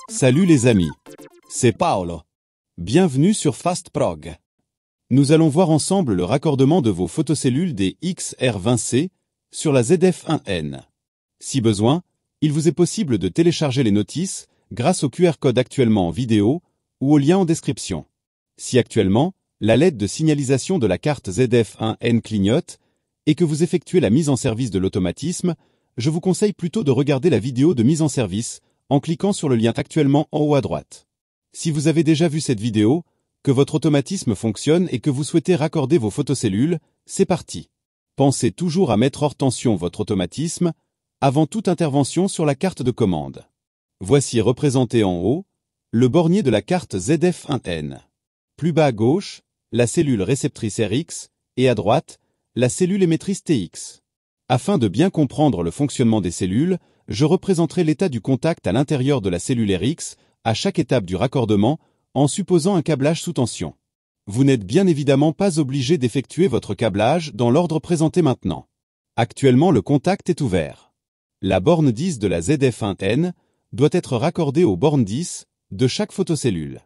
Salut les amis, c'est Paolo. Bienvenue sur FastProg. Nous allons voir ensemble le raccordement de vos photocellules des XR20C sur la ZF1N. Si besoin, il vous est possible de télécharger les notices grâce au QR code actuellement en vidéo ou au lien en description. Si actuellement, la LED de signalisation de la carte ZF1N clignote et que vous effectuez la mise en service de l'automatisme, je vous conseille plutôt de regarder la vidéo de mise en service en cliquant sur le lien actuellement en haut à droite. Si vous avez déjà vu cette vidéo, que votre automatisme fonctionne et que vous souhaitez raccorder vos photocellules, c'est parti. Pensez toujours à mettre hors tension votre automatisme avant toute intervention sur la carte de commande. Voici représenté en haut le bornier de la carte ZF1N. Plus bas à gauche, la cellule réceptrice RX et à droite, la cellule émettrice TX. Afin de bien comprendre le fonctionnement des cellules, je représenterai l'état du contact à l'intérieur de la cellule RX à chaque étape du raccordement en supposant un câblage sous tension. Vous n'êtes bien évidemment pas obligé d'effectuer votre câblage dans l'ordre présenté maintenant. Actuellement, le contact est ouvert. La borne 10 de la ZF1N doit être raccordée aux bornes 10 de chaque photocellule.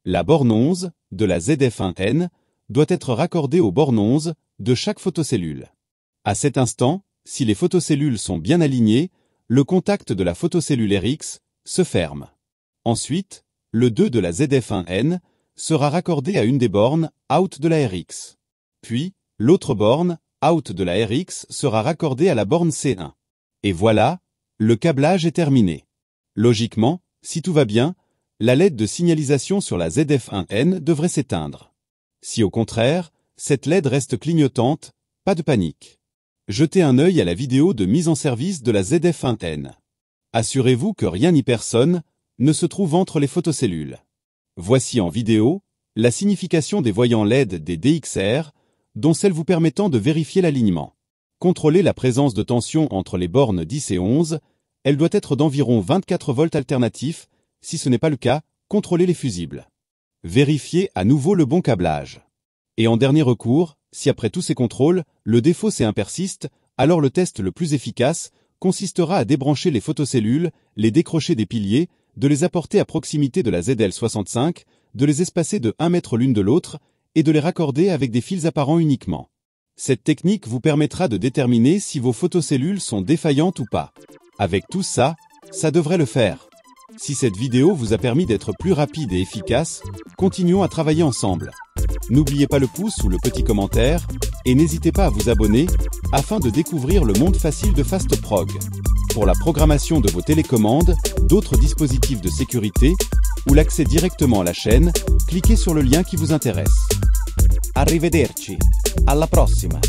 La borne 11 de la ZF1N doit être raccordée aux bornes 11 de chaque photocellule. À cet instant, si les photocellules sont bien alignées, le contact de la photocellule RX se ferme. Ensuite, le 2 de la ZF1N sera raccordé à une des bornes out de la RX. Puis, l'autre borne out de la RX sera raccordée à la borne C1. Et voilà, le câblage est terminé. Logiquement, si tout va bien, la LED de signalisation sur la ZF1N devrait s'éteindre. Si au contraire, cette LED reste clignotante, pas de panique. Jetez un œil à la vidéo de mise en service de la ZF1N. Assurez-vous que rien ni personne ne se trouve entre les photocellules. Voici en vidéo la signification des voyants LED des DXR, dont celle vous permettant de vérifier l'alignement. Contrôlez la présence de tension entre les bornes 10 et 11, elle doit être d'environ 24 volts alternatifs, si ce n'est pas le cas, contrôlez les fusibles. Vérifiez à nouveau le bon câblage. Et en dernier recours, si après tous ces contrôles, le défaut C1 persiste, alors le test le plus efficace consistera à débrancher les photocellules, les décrocher des piliers, de les apporter à proximité de la ZL65, de les espacer de 1 mètre l'une de l'autre, et de les raccorder avec des fils apparents uniquement. Cette technique vous permettra de déterminer si vos photocellules sont défaillantes ou pas. Avec tout ça, ça devrait le faire. Si cette vidéo vous a permis d'être plus rapide et efficace, continuons à travailler ensemble. N'oubliez pas le pouce ou le petit commentaire, et n'hésitez pas à vous abonner, afin de découvrir le monde facile de FastProg. Pour la programmation de vos télécommandes, d'autres dispositifs de sécurité, ou l'accès directement à la chaîne, cliquez sur le lien qui vous intéresse. Arrivederci, alla prossima!